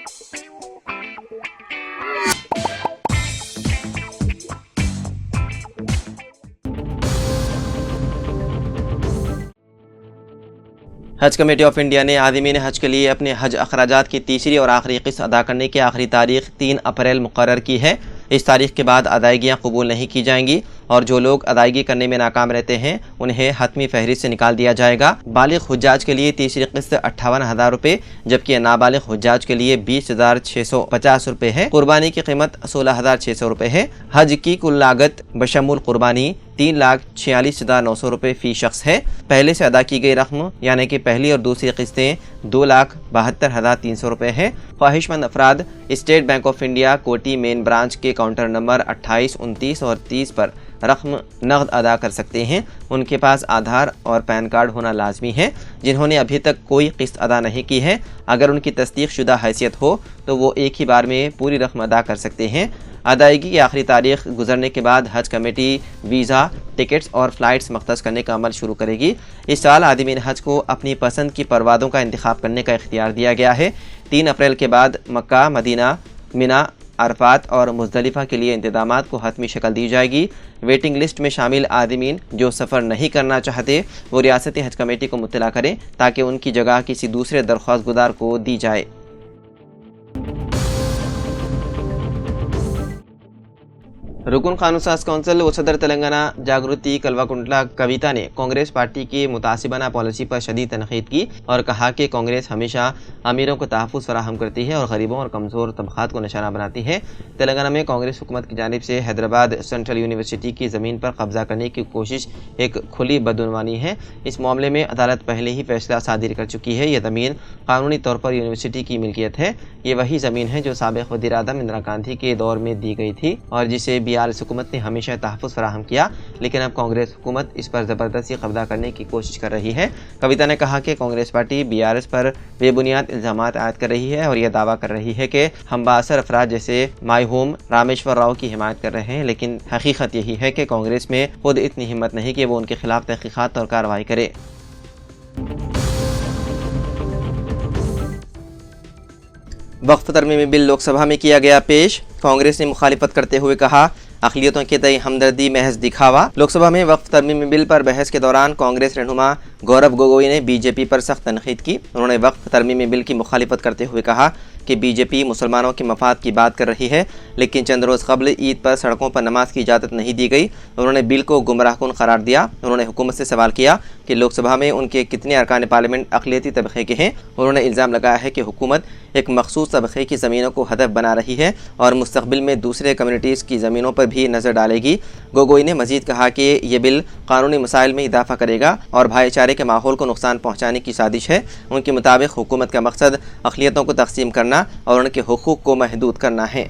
हज committee of India ने आज़मीन हज के लिए अपने हज अखराजात की तीसरी और आखिरी किस्त अदा करने की आखिरी तारीख 3 अप्रैल मुकर्रर की है। इस तारीख के बाद अदायगियाँ कबूल नहीं की जाएंगी और जो लोग अदायगी करने में नाकाम रहते हैं उन्हें हतमी फहरिस्त से निकाल दिया जाएगा। बालिग हुज्जाज के लिए तीसरी किस्त 58,000 रुपये जबकि नाबालिग हुज्जाज के लिए 20,650 रुपये है। कुर्बानी की कीमत 16,600 रुपये है। हज की कुल लागत बशमुल कुर्बानी 3,46,900 रुपये फ़ी शख्स है। पहले से अदा की गई रकम यानी कि पहली और दूसरी किस्तें 2,72,300 रुपये है। ख्वाहिशमंद अफराद स्टेट बैंक ऑफ इंडिया कोटी मेन ब्रांच के काउंटर नंबर 28, 29 और 30 पर रकम नकद अदा कर सकते हैं। उनके पास आधार और पैन कार्ड होना लाजमी है। जिन्होंने अभी तक कोई किस्त अदा नहीं की है, अगर उनकी तस्दीक शुदा हैसियत हो तो वो एक ही बार में पूरी रकम अदा कर सकते हैं। अदायगी की आखिरी तारीख गुजरने के बाद हज कमेटी वीज़ा, टिकट्स और फ़्लाइट्स मख्तस करने का अमल शुरू करेगी। इस साल आदिमीन हज को अपनी पसंद की परवादों का इंतखाब करने का इख्तियार दिया गया है। 3 अप्रैल के बाद मक्का, मदीना, मिना, अरफात और मुज़दलिफ़ा के लिए इंतज़ामात को हतमी शक्ल दी जाएगी। वेटिंग लिस्ट में शामिल आदमीन जो सफ़र नहीं करना चाहते वो रियासती हज कमेटी को मुत्तला करें ताकि उनकी जगह किसी दूसरे दरख्वास्त गुदार को दी जाए। रुकन कानून साज कौंसिल व सदर तेलंगाना जागृति कल्वाकुंटला कविता ने कांग्रेस पार्टी की मुतासिबाना पॉलिसी पर शदीद तनकीद की और कहा कि कांग्रेस हमेशा अमीरों को तहफ़्फ़ुज़ फराहम करती है और गरीबों और कमज़ोर तबक़ात को निशाना बनाती है। तेलंगाना में कांग्रेस हुकूमत की जानिब से हैदराबाद सेंट्रल यूनिवर्सिटी की ज़मीन पर कब्ज़ा करने की कोशिश एक खुली बदउनवानी है। इस मामले में अदालत पहले ही फैसला सादिर कर चुकी है। यह ज़मीन कानूनी तौर पर यूनिवर्सिटी की मिल्कियत है। ये वही ज़मीन है जो साबिक़ वज़ीर आज़म इंदिरा गांधी के दौर में दी गई थी और जिसे BRS हुकूमत ने हमेशा तहफ़्फ़ुज़ फराहम किया, लेकिन अब कांग्रेस हुकूमत इस पर ज़बरदस्ती कब्जा करने की कोशिश कर रही है। कविता ने कहा कि कांग्रेस पार्टी BRS पर बेबुनियाद इल्ज़ामात आयद कर रही है और यह दावा कर रही है कि हम बाअसर अफराद जैसे माई होम रामेश्वर राव की हिमायत कर रहे हैं, लेकिन हकीकत यही है कि कांग्रेस में खुद इतनी हिम्मत नहीं कि वो उनके खिलाफ तहक़ीक़ात और कार्रवाई करे। वक्फ तरमीमी बिल लोकसभा में किया गया पेश। कांग्रेस ने मुखालिफत करते हुए कहा अक़लियतों के तय हमदर्दी महज दिखावा। लोकसभा में वक्फ तरमीमी बिल पर बहस के दौरान कांग्रेस रहनुमा गौरव गोगोई ने BJP पर सख्त तनकीद की। उन्होंने वक्फ तरमीमी बिल की मुखालिफत करते हुए कहा कि BJP मुसलमानों के मफाद की बात कर रही है, लेकिन चंद रोज़ कबल ईद पर सड़कों पर नमाज की इजाज़त नहीं दी गई। उन्होंने बिल को गुमराहकुन करार दिया। उन्होंने हुकूमत से सवाल किया कि लोकसभा में उनके कितने अरकान पार्लियामेंट अक़लियती तबक़े के हैं। उन्होंने इल्ज़ाम लगाया है कि हुकूमत एक मखसूस तबक़े की ज़मीनों को हदफ बना रही है और मुस्तक़बिल में दूसरे कम्युनिटीज़ की ज़मीनों पर भी नज़र डालेगी। गोगोई ने मज़ीद कहा कि ये बिल कानूनी मसाइल में इजाफ़ा करेगा और भाईचारे के माहौल को नुकसान पहुँचाने की साजिश है। उनके मुताबिक हुकूमत का मकसद अक़लियतों को तक़सीम करना और उनके हुकूक़ को महदूद करना है।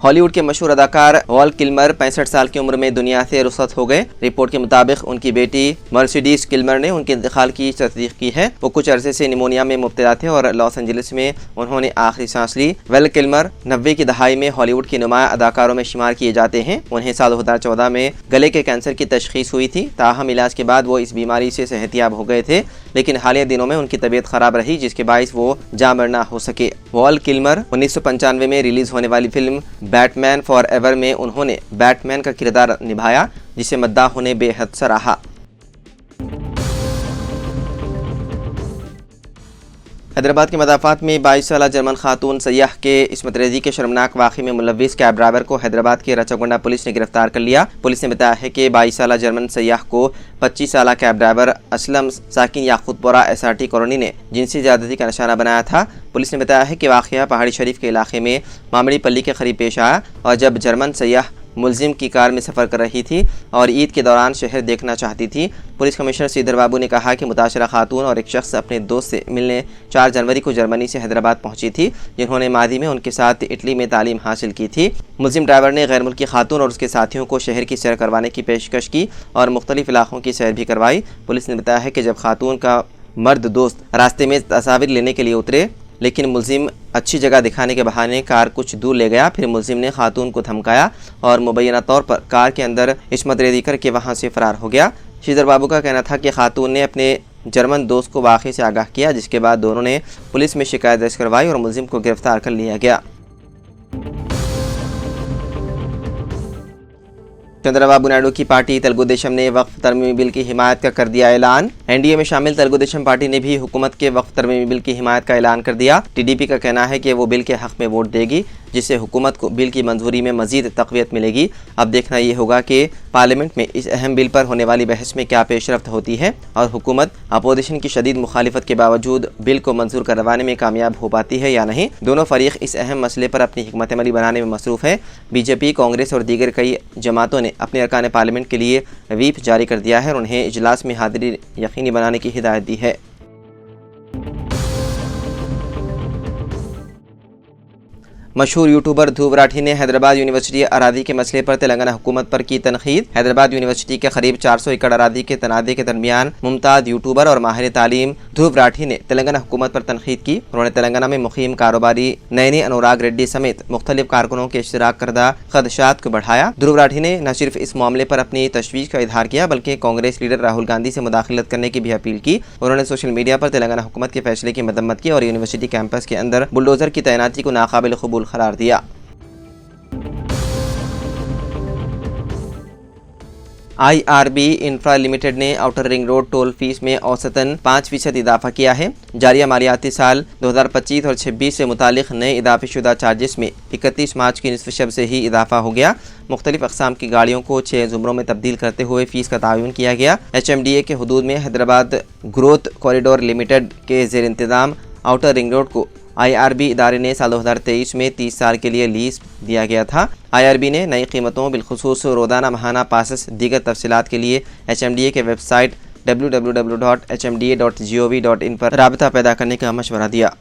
हॉलीवुड के मशहूर अदाकार वॉल किल्मर 65 साल की उम्र में दुनिया से रुखसत हो गए। रिपोर्ट के मुताबिक उनकी बेटी मर्सिडीज किल्मर ने उनके इंतकाल की तस्दीक की है। वो कुछ अरसे से निमोनिया में मुब्तला थे और लॉस एंजलिस में उन्होंने आखिरी सांस ली। वेल किल्मर 90 की दहाई में हॉलीवुड के नुमाया अदाकारों में शुमार किए जाते हैं। उन्हें साल 2014 में गले के कैंसर की तशख़ीस हुई थी। ताहम इलाज के बाद वो इस बीमारी से सेहतियाब हो गए थे, लेकिन हालिया दिनों में उनकी तबीयत ख़राब रही जिसके बाइस वो जामर ना हो सके। वॉल किल्मर 1995 में रिलीज़ होने वाली फिल्म बैटमैन फॉरएवर में उन्होंने बैटमैन का किरदार निभाया, जिसे मद्दाहों ने बेहद सराहा। हैदराबाद के मदाफ़ात में 22 साला जर्मन खातून सयाह के इस्मत रेज़ी के शर्मनाक वाक़े में मुलव्विस कैब ड्राइवर को हैदराबाद के रचागोंडा पुलिस ने गिरफ्तार कर लिया। पुलिस ने बताया है कि 22 साला जर्मन सयाह को 25 साला कैब ड्राइवर असलम साकिन याकूतपुरा SRT कॉलोनी ने जिनसी ज़्यादती का निशाना बनाया था। पुलिस ने बताया है कि वाक़या पहाड़ी शरीफ के इलाके में मामड़ी पल्ली के करीब पेश आया और जब जर्मन सयाह मुलजिम की कार में सफ़र कर रही थी और ईद के दौरान शहर देखना चाहती थी। पुलिस कमिश्नर श्रीधर बाबू ने कहा कि मुताशरा खातून और एक शख्स अपने दोस्त से मिलने 4 जनवरी को जर्मनी से हैदराबाद पहुंची थी, जिन्होंने मादी में उनके साथ इटली में तालीम हासिल की थी। मुलजिम ड्राइवर ने गैर मुल्की खातून और उसके साथियों को शहर की सैर करवाने की पेशकश की और मुख्तलिफ इलाकों की सैर भी करवाई। पुलिस ने बताया है कि जब खातून का मर्द दोस्त रास्ते में तस्वीर लेने के लिए उतरे, लेकिन मुलजिम अच्छी जगह दिखाने के बहाने कार कुछ दूर ले गया। फिर मुलजिम ने खातून को धमकाया और मुबैना तौर पर कार के अंदर इस्मत रेज़ी करके वहां से फरार हो गया। श्रीधर बाबू का कहना था कि खातून ने अपने जर्मन दोस्त को वाक़े से आगाह किया, जिसके बाद दोनों ने पुलिस में शिकायत दर्ज करवाई और मुलजिम को गिरफ्तार कर लिया गया। चंद्रबाबू नायडू की पार्टी तेलुगु देशम ने वक्फ तरमीमी बिल की हिमायत का कर दिया ऐलान। एनडीए में शामिल तेलुगु देशम पार्टी ने भी हुकूमत के वक्फ तरमीमी बिल की हिमायत का ऐलान कर दिया। टीडीपी का कहना है कि वो बिल के हक में वोट देगी, जिससे हुकूमत को बिल की मंजूरी में मजीद तक़वियत मिलेगी। अब देखना ये होगा कि पार्लियामेंट में इस अहम बिल पर होने वाली बहस में क्या पेशरफ्त होती है और हुकूमत अपोजिशन की शदीद मुखालिफत के बावजूद बिल को मंजूर करवाने में कामयाब हो पाती है या नहीं। दोनों फरीक इस अहम मसले पर अपनी हिकमत अमली बनाने में मसरूफ़ है। बीजेपी, कांग्रेस और दीगर कई जमातों ने अपने अरकान पार्लियामेंट के लिए व्हीप जारी कर दिया है और उन्हें इजलास में हाज़िरी यकीनी बनाने की हिदायत दी है। मशहूर यूट्यूबर ध्रुव राठी ने हैदराबाद यूनिवर्सिटी अरादी के मसले पर तेलंगाना हुकूमत पर की तनकीद। हैदराबाद यूनिवर्सिटी के करीब 400 एकड़ अरादी के तनाज़े के दरमियान मुमताज़ यूट्यूबर और माहिर तालीम ध्रुव राठी ने तेलंगाना हुकूमत पर तनकीद की। उन्होंने तेलंगाना में मुकीम कारोबारी नैनी अनुराग रेड्डी समेत मुख्तलिफ कारकुनों के इश्तराक करदा खदशात को बढ़ाया। ध्रुव राठी ने न सिर्फ इस मामले पर अपनी तशवीश का इजहार किया, बल्कि कांग्रेस लीडर राहुल गांधी से मुदाखलत करने की भी अपील की। उन्होंने सोशल मीडिया पर तेलंगाना हुकूमत के फैसले की मदम्मत की और यूनिवर्सिटी कैंपस के अंदर बुलडोजर की तैनाती को नाकाबिल कबूल करार दिया। IRB इंफ्रा लिमिटेड ने outer ring road toll fees में औसतन 5% इजाफा किया है। जारिया मालियाती साल 2025 और 26 से मुतालिक नए इजाफेशुदा चार्जेस में 31 मार्च की निस्फ शब से ही इजाफा हो गया। मुख्तलिफ अक़साम की गाड़ियों को 6 ज़ुमरों में तब्दील करते हुए फ़ीस का तायुन किया गया। HMDA के हदूद में हैदराबाद ग्रोथ कॉरिडोर लिमिटेड के ज़ेर इंतज़ाम आउटर रिंग रोड को IRB इदारे ने साल 2023 में 30 साल के लिए लीज दिया गया था। IRB ने नई कीमतों बिलखुसूस रोज़ाना महाना पासेस दीगर तफसीलात के लिए HMDA के वेबसाइट www.hmda.gov.in पर राबता पैदा करने का मशवरा दिया।